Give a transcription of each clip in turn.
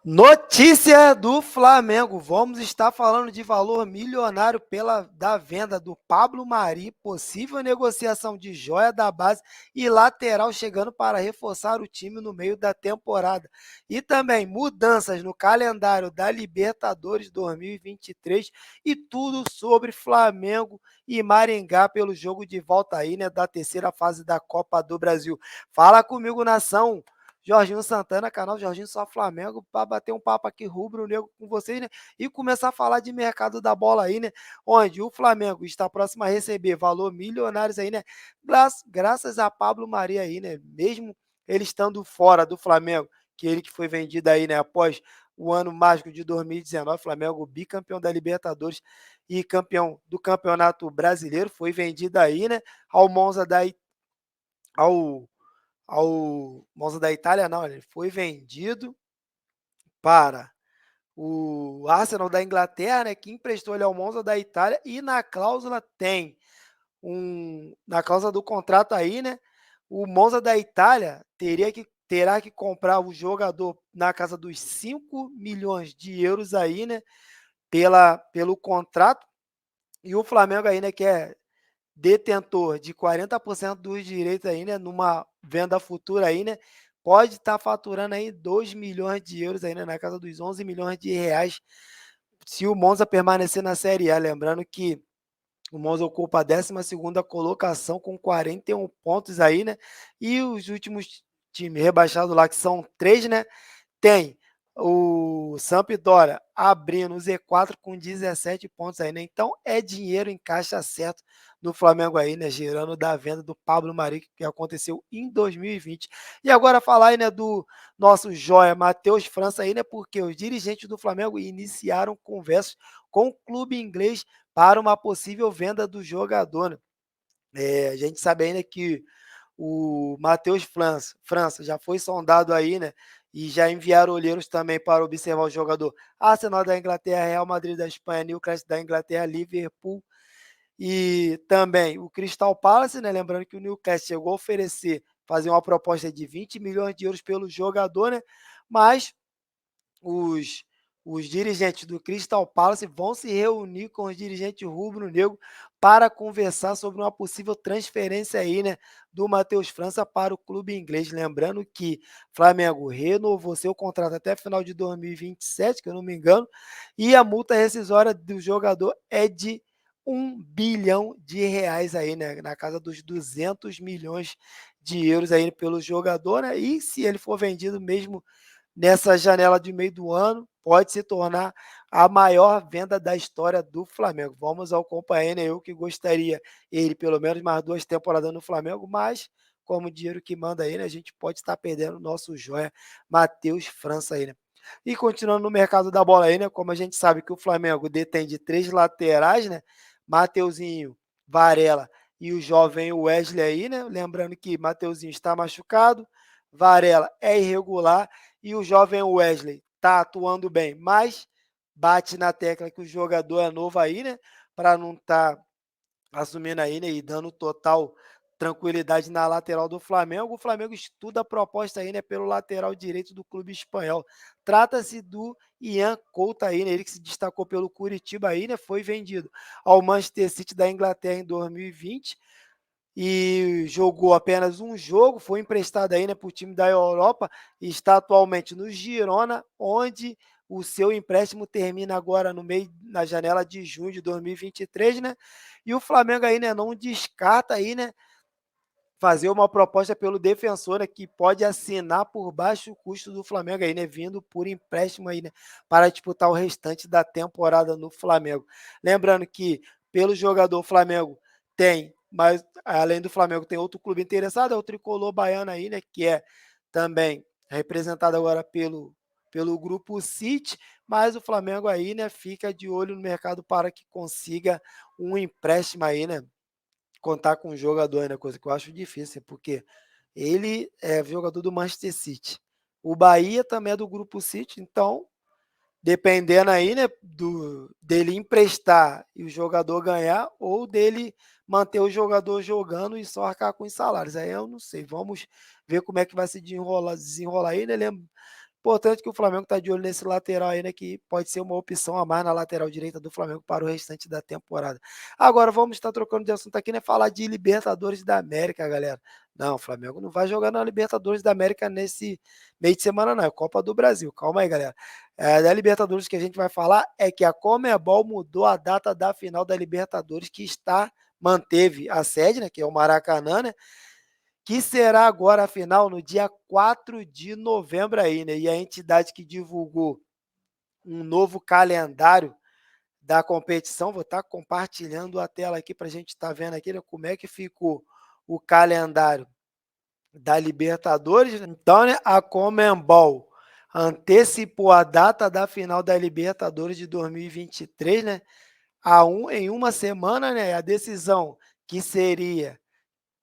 Notícia do Flamengo. Vamos estar falando de valor milionário da venda do Pablo Mari, possível negociação de joia da base e lateral chegando para reforçar o time no meio da temporada. E também mudanças no calendário da Libertadores 2023 e tudo sobre Flamengo e Maringá pelo jogo de volta aí, né, da terceira fase da Copa do Brasil. Fala comigo, nação. Jorginho Santana, canal Jorginho Só Flamengo, para bater um papo aqui rubro-negro com vocês, né? E começar a falar de mercado da bola aí, né? Onde o Flamengo está próximo a receber valor milionários aí, né? Graças a Pablo Maria aí, né? Mesmo ele estando fora do Flamengo, que ele que foi vendido aí, né? Após o ano mágico de 2019, Flamengo bicampeão da Libertadores e campeão do Campeonato Brasileiro, foi vendido aí, né? Ao Monza da ao ao Monza da Itália, não, ele foi vendido para o Arsenal da Inglaterra, né, que emprestou ele ao Monza da Itália, e na cláusula tem na cláusula do contrato aí, né, o Monza da Itália terá que comprar o jogador na casa dos 5 milhões de euros aí, né, pelo contrato, e o Flamengo aí, né, que é detentor de 40% dos direitos aí, né, numa venda futura aí, né, pode estar faturando aí 2 milhões de euros aí, né, na casa dos 11 milhões de reais, se o Monza permanecer na Série A. Lembrando que o Monza ocupa a 12ª colocação com 41 pontos aí, né, e os últimos times rebaixados lá, que são 3, né, tem o Sampdoria abrindo o Z4 com 17 pontos aí, né? Então é dinheiro em caixa certo no Flamengo aí, né? Girando da venda do Pablo Mari, que aconteceu em 2020. E agora falar aí, né, do nosso joia Matheus França aí, né? Porque os dirigentes do Flamengo iniciaram conversas com o clube inglês para uma possível venda do jogador, né? A gente sabe ainda que o Matheus França já foi sondado aí, né? E já enviaram olheiros também para observar o jogador. Arsenal da Inglaterra, Real Madrid da Espanha, Newcastle da Inglaterra, Liverpool e também o Crystal Palace, né? Lembrando que o Newcastle chegou a oferecer, fazer uma proposta de 20 milhões de euros pelo jogador, né? Mas os, os dirigentes do Crystal Palace vão se reunir com os dirigentes rubro-negro para conversar sobre uma possível transferência aí, né, do Matheus França para o clube inglês. Lembrando que Flamengo renovou seu contrato até final de 2027, que eu não me engano, e a multa rescisória do jogador é de 1 bilhão de reais aí, né, na casa dos 200 milhões de euros aí pelo jogador, né? E se ele for vendido mesmo nessa janela de meio do ano, pode se tornar a maior venda da história do Flamengo. Vamos acompanhando, eu que gostaria ele pelo menos mais 2 temporadas no Flamengo, mas como o dinheiro que manda aí, né, a gente pode estar perdendo o nosso joia Matheus França aí, né. E continuando no mercado da bola aí, né, como a gente sabe que o Flamengo detém de 3 laterais, né, Mateuzinho, Varela e o jovem Wesley aí, né, lembrando que Mateuzinho está machucado, Varela é irregular e o jovem Wesley está atuando bem, mas bate na tecla que o jogador é novo aí, né? Para não estar assumindo aí, né? E dando total tranquilidade na lateral do Flamengo. O Flamengo estuda a proposta aí, né? Pelo lateral direito do clube espanhol. Trata-se do Ian Couto aí, né? Ele que se destacou pelo Curitiba aí, né? Foi vendido ao Manchester City da Inglaterra em 2020 e jogou apenas um jogo, foi emprestado aí, né, para o time da Europa e está atualmente no Girona, onde o seu empréstimo termina agora no meio na janela de junho de 2023, né? E o Flamengo aí, né, não descarta aí, né, fazer uma proposta pelo defensor, né, que pode assinar por baixo custo do Flamengo aí, né, vindo por empréstimo aí, né, para disputar o restante da temporada no Flamengo. Lembrando que pelo jogador o Flamengo tem, mas além do Flamengo tem outro clube interessado, é o Tricolor Baiano aí, né, que é também representado agora pelo grupo City, mas o Flamengo aí, né, fica de olho no mercado para que consiga um empréstimo aí, né, contar com um jogador, né, coisa que eu acho difícil, porque ele é jogador do Manchester City. O Bahia também é do grupo City, então, dependendo aí, né, dele emprestar e o jogador ganhar, ou dele manter o jogador jogando e só arcar com os salários. Aí eu não sei. Vamos ver como é que vai se desenrolar aí, né? Importante que o Flamengo está de olho nesse lateral aí, né, que pode ser uma opção a mais na lateral direita do Flamengo para o restante da temporada. Agora vamos estar trocando de assunto aqui, né, falar de Libertadores da América, galera. Não, o Flamengo não vai jogar na Libertadores da América nesse meio de semana não, é Copa do Brasil. Calma aí, galera. Da Libertadores que a gente vai falar é que a Conmebol mudou a data da final da Libertadores, que manteve a sede, né, que é o Maracanã, né, que será agora a final no dia 4 de novembro aí, né? E a entidade que divulgou um novo calendário da competição, vou estar compartilhando a tela aqui para a gente estar vendo aqui, né, como é que ficou o calendário da Libertadores. Então, né, a Conmebol antecipou a data da final da Libertadores de 2023, né, em uma semana, né, a decisão que seria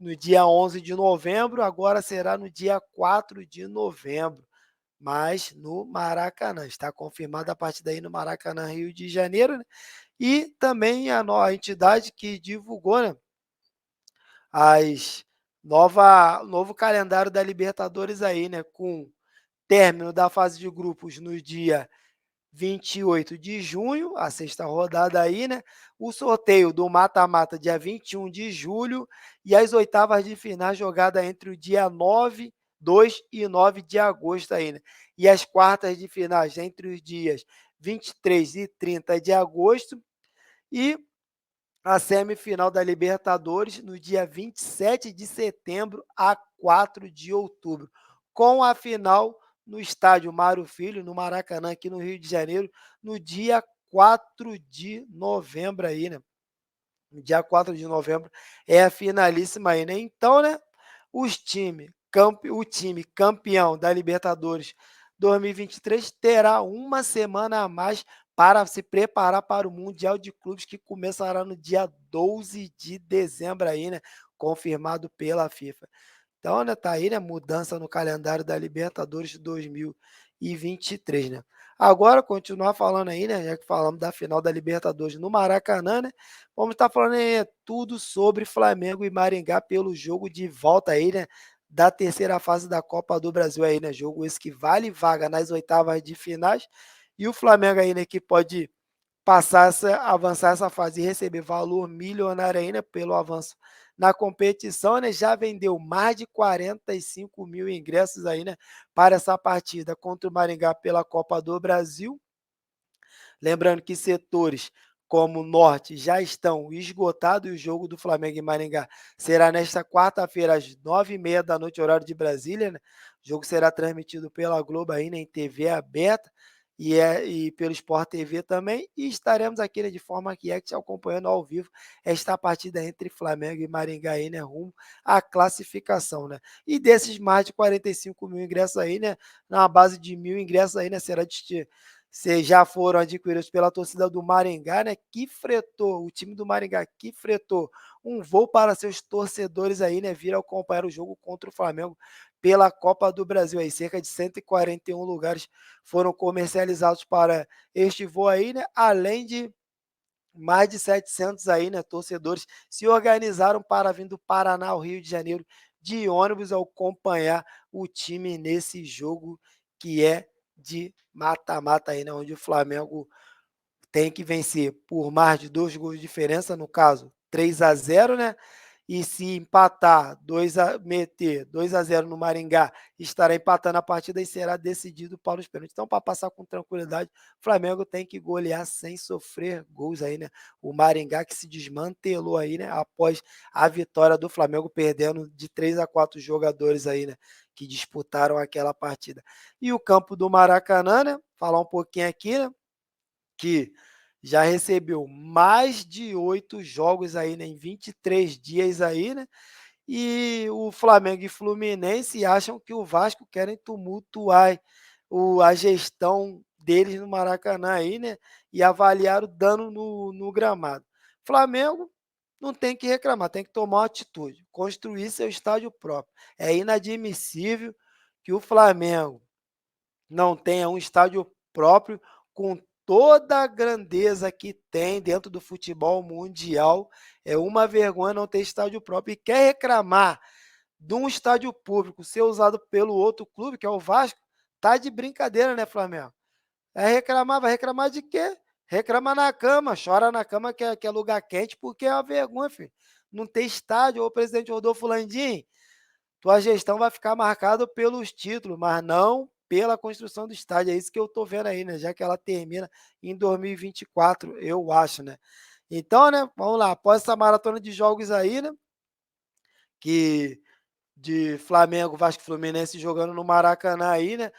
no dia 11 de novembro, agora será no dia 4 de novembro, mas no Maracanã. Está confirmada a partida aí no Maracanã, Rio de Janeiro, né? E também a entidade que divulgou, né, novo calendário da Libertadores aí, né, com término da fase de grupos no dia 28 de junho, a sexta rodada aí, né? O sorteio do mata-mata dia 21 de julho e as oitavas de final jogada entre o dia 9, 2 e 9 de agosto aí, né? E as quartas de finais entre os dias 23 e 30 de agosto e a semifinal da Libertadores no dia 27 de setembro a 4 de outubro, com a final no estádio Mário Filho, no Maracanã, aqui no Rio de Janeiro, no dia 4 de novembro aí, né? No dia 4 de novembro é a finalíssima aí, né? Então, né, o time campeão da Libertadores 2023 terá uma semana a mais para se preparar para o Mundial de Clubes que começará no dia 12 de dezembro aí, né? Confirmado pela FIFA. Então, né, tá aí, né, mudança no calendário da Libertadores de 2023, né? Agora, continuar falando aí, né, já que falamos da final da Libertadores no Maracanã, né, vamos estar falando aí tudo sobre Flamengo e Maringá pelo jogo de volta aí, né, da terceira fase da Copa do Brasil aí, né, jogo esse que vale vaga nas oitavas de finais, e o Flamengo aí, né, que pode avançar essa fase e receber valor milionário ainda pelo avanço na competição, né? Já vendeu mais de 45 mil ingressos aí, né, para essa partida contra o Maringá pela Copa do Brasil. Lembrando que setores como o Norte já estão esgotados e o jogo do Flamengo em Maringá será nesta quarta-feira às 9h30 da noite, horário de Brasília, né? O jogo será transmitido pela Globo aí, né, em TV aberta e pelo Sport TV também, e estaremos aqui, né, de forma que acompanhando ao vivo esta partida entre Flamengo e Maringá aí, né, rumo à classificação, né? E desses mais de 45 mil ingressos aí, né, na base de 1.000 ingressos aí, né, se já foram adquiridos pela torcida do Maringá, né, o time do Maringá que fretou um voo para seus torcedores aí, né, vir acompanhar o jogo contra o Flamengo pela Copa do Brasil aí, cerca de 141 lugares foram comercializados para este voo aí, né, além de mais de 700 aí, né, torcedores se organizaram para vir do Paraná ao Rio de Janeiro de ônibus acompanhar o time nesse jogo que é de mata-mata aí, né, onde o Flamengo tem que vencer por mais de 2 gols de diferença, no caso 3-0, né? E se empatar, meter 2-0 no Maringá, estará empatando a partida e será decidido para os pênaltis. Então, para passar com tranquilidade, o Flamengo tem que golear sem sofrer gols aí, né? O Maringá que se desmantelou aí, né? Após a vitória do Flamengo, perdendo de 3-4 jogadores aí, né? Que disputaram aquela partida. E o campo do Maracanã, né? Falar um pouquinho aqui, né? Que já recebeu mais de 8 jogos aí, né, em 23 dias aí, né? E o Flamengo e Fluminense acham que o Vasco querem tumultuar a gestão deles no Maracanã aí, né? E avaliar o dano no gramado. Flamengo não tem que reclamar, tem que tomar uma atitude, construir seu estádio próprio. É inadmissível que o Flamengo não tenha um estádio próprio com toda a grandeza que tem dentro do futebol mundial. É uma vergonha não ter estádio próprio e quer reclamar de um estádio público ser usado pelo outro clube, que é o Vasco, Tá de brincadeira, né, Flamengo? Vai reclamar de quê? Reclama na cama, chora na cama que é lugar quente, porque é uma vergonha, filho. Não tem estádio, ô presidente Rodolfo Landim, tua gestão vai ficar marcada pelos títulos, mas não pela construção do estádio. É isso que eu tô vendo aí, né? Já que ela termina em 2024, eu acho, né? Então, né, vamos lá, após essa maratona de jogos aí, né, que de Flamengo, Vasco e Fluminense jogando no Maracanã aí, né?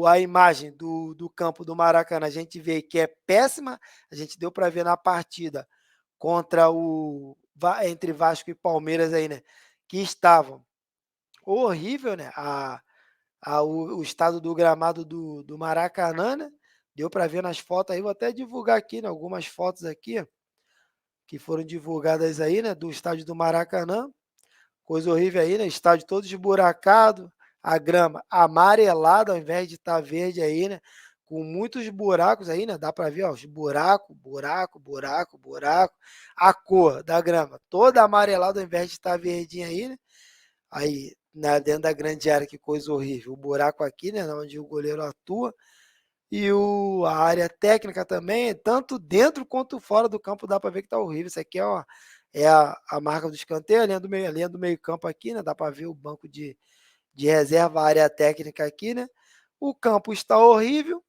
A imagem do campo do Maracanã, a gente vê que é péssima, a gente deu para ver na partida contra entre Vasco e Palmeiras aí, né? Que estavam horrível, né? O estado do gramado do Maracanã, né? Deu para ver nas fotos aí, vou até divulgar aqui, né? Algumas fotos aqui que foram divulgadas aí, né? Do estádio do Maracanã. Coisa horrível aí, né? Estádio todo esburacado, a grama amarelada ao invés de estar verde aí, né? Com muitos buracos aí, né? Dá para ver, ó, os buraco, buraco, buraco, buraco. A cor da grama toda amarelada ao invés de estar verdinha aí, né? Aí, dentro da grande área, que coisa horrível. O buraco aqui, né? Onde o goleiro atua. E a área técnica também, tanto dentro quanto fora do campo, dá para ver que tá horrível. Isso aqui é a marca do escanteio, a linha do meio campo aqui, né? Dá para ver o banco de reserva, a área técnica aqui, né? O campo está horrível,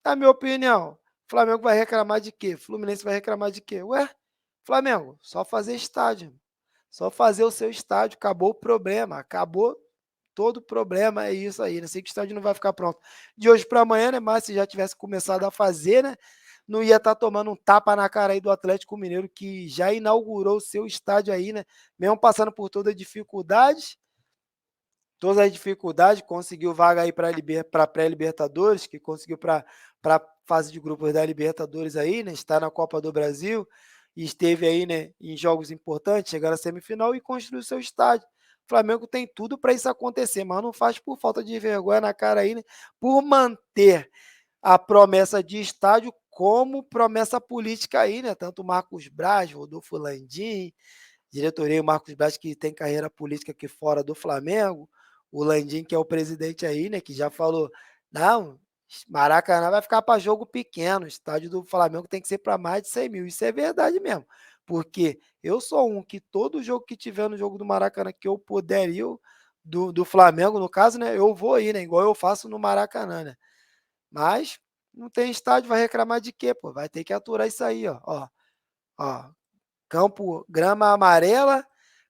na minha opinião. Flamengo vai reclamar de quê? Fluminense vai reclamar de quê? Ué, Flamengo, só fazer estádio. Só fazer o seu estádio, acabou o problema, acabou todo o problema, é isso aí, né? Sei que o estádio não vai ficar pronto de hoje para amanhã, né? Mas se já tivesse começado a fazer, né? Não ia estar tomando um tapa na cara aí do Atlético Mineiro, que já inaugurou o seu estádio aí, né? Mesmo passando por todas as dificuldades, conseguiu vaga aí para pré-Libertadores, que conseguiu para fase de grupos da Libertadores aí, né? Está na Copa do Brasil e esteve aí, né, em jogos importantes, chegar à semifinal e construiu seu estádio. O Flamengo tem tudo para isso acontecer, mas não faz por falta de vergonha na cara aí, né? Por manter a promessa de estádio como promessa política aí, né? Tanto Marcos Braz, Rodolfo Landim, diretoria, o Marcos Braz, que tem carreira política aqui fora do Flamengo, o Landim, que é o presidente aí, né, que já falou, não, Maracanã vai ficar para jogo pequeno, o estádio do Flamengo tem que ser para mais de 100 mil, isso é verdade mesmo, porque eu sou um que todo jogo que tiver no jogo do Maracanã que eu puder ir, do Flamengo, no caso, né, eu vou ir, né, igual eu faço no Maracanã, né, mas não tem estádio, vai reclamar de quê, pô? Vai ter que aturar isso aí, ó, campo, grama amarela,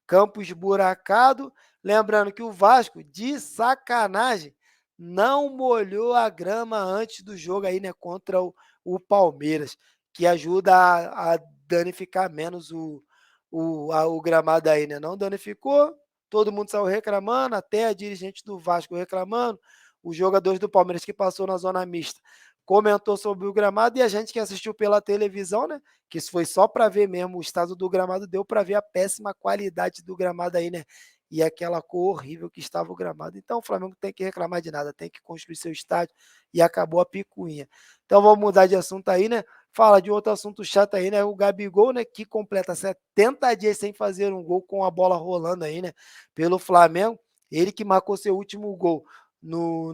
campo esburacado. Lembrando que o Vasco, de sacanagem, não molhou a grama antes do jogo aí, né, contra o Palmeiras, que ajuda a danificar menos o gramado aí, né? Não danificou, todo mundo saiu reclamando, até a dirigente do Vasco reclamando, os jogadores do Palmeiras que passou na zona mista comentou sobre o gramado e a gente que assistiu pela televisão, né? Que isso foi só para ver mesmo o estado do gramado, deu para ver a péssima qualidade do gramado aí, né? E aquela cor horrível que estava o gramado. Então o Flamengo tem que reclamar de nada, tem que construir seu estádio e acabou a picuinha. Então vamos mudar de assunto aí, né? Fala de outro assunto chato aí, né? O Gabigol, né? Que completa 70 dias sem fazer um gol com a bola rolando aí, né? Pelo Flamengo. Ele que marcou seu último gol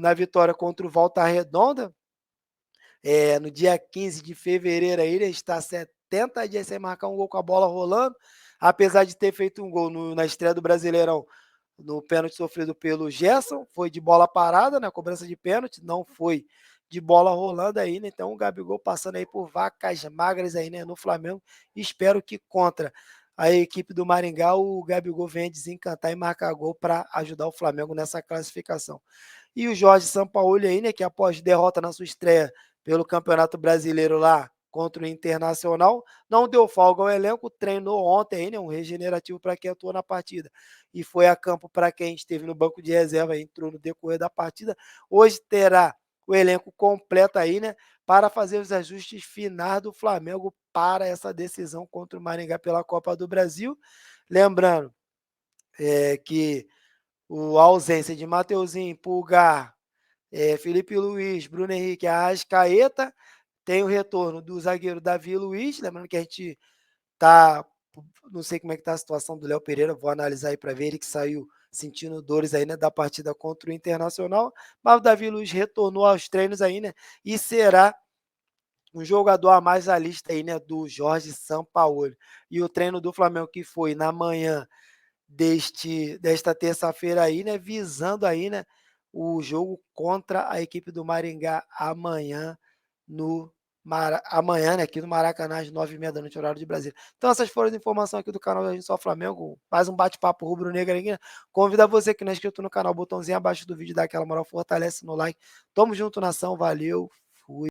na vitória contra o Volta Redonda, no dia 15 de fevereiro aí, ele está 70 dias sem marcar um gol com a bola rolando, apesar de ter feito um gol na estreia do Brasileirão, no pênalti sofrido pelo Gerson, foi de bola parada, na cobrança de pênalti, não foi de bola rolando aí, né? Então o Gabigol passando aí por vacas magras aí, né, no Flamengo, espero que contra a equipe do Maringá, o Gabigol venha desencantar e marcar gol para ajudar o Flamengo nessa classificação. E o Jorge Sampaoli aí, né, que após derrota na sua estreia pelo Campeonato Brasileiro lá contra o Internacional, não deu folga ao elenco, treinou ontem aí, né, um regenerativo para quem atuou na partida e foi a campo para quem esteve no banco de reserva e entrou no decorrer da partida. Hoje terá o elenco completo aí, né, para fazer os ajustes finais do Flamengo para essa decisão contra o Maringá pela Copa do Brasil. Lembrando que a ausência de Mateuzinho, Pulgar, Felipe Luiz, Bruno Henrique, Arrascaeta, tem o retorno do zagueiro Davi Luiz, lembrando que a gente tá, não sei como é que tá a situação do Léo Pereira, vou analisar aí para ver, ele que sentindo dores aí, né, da partida contra o Internacional, mas o Davi Luiz retornou aos treinos aí, né, e será um jogador a mais na lista aí, né, do Jorge Sampaoli. E o treino do Flamengo que foi na manhã desta terça-feira aí, né, visando aí, né, o jogo contra a equipe do Maringá amanhã no amanhã, né, aqui no Maracanã às 9h30 horário de Brasília. Então essas foram as informações aqui do canal da Gente Só Flamengo, mais um bate-papo rubro-negro aqui, né? Convido você que não é inscrito no canal, botãozinho abaixo do vídeo, dá aquela moral, fortalece no like. Tamo junto, nação, valeu.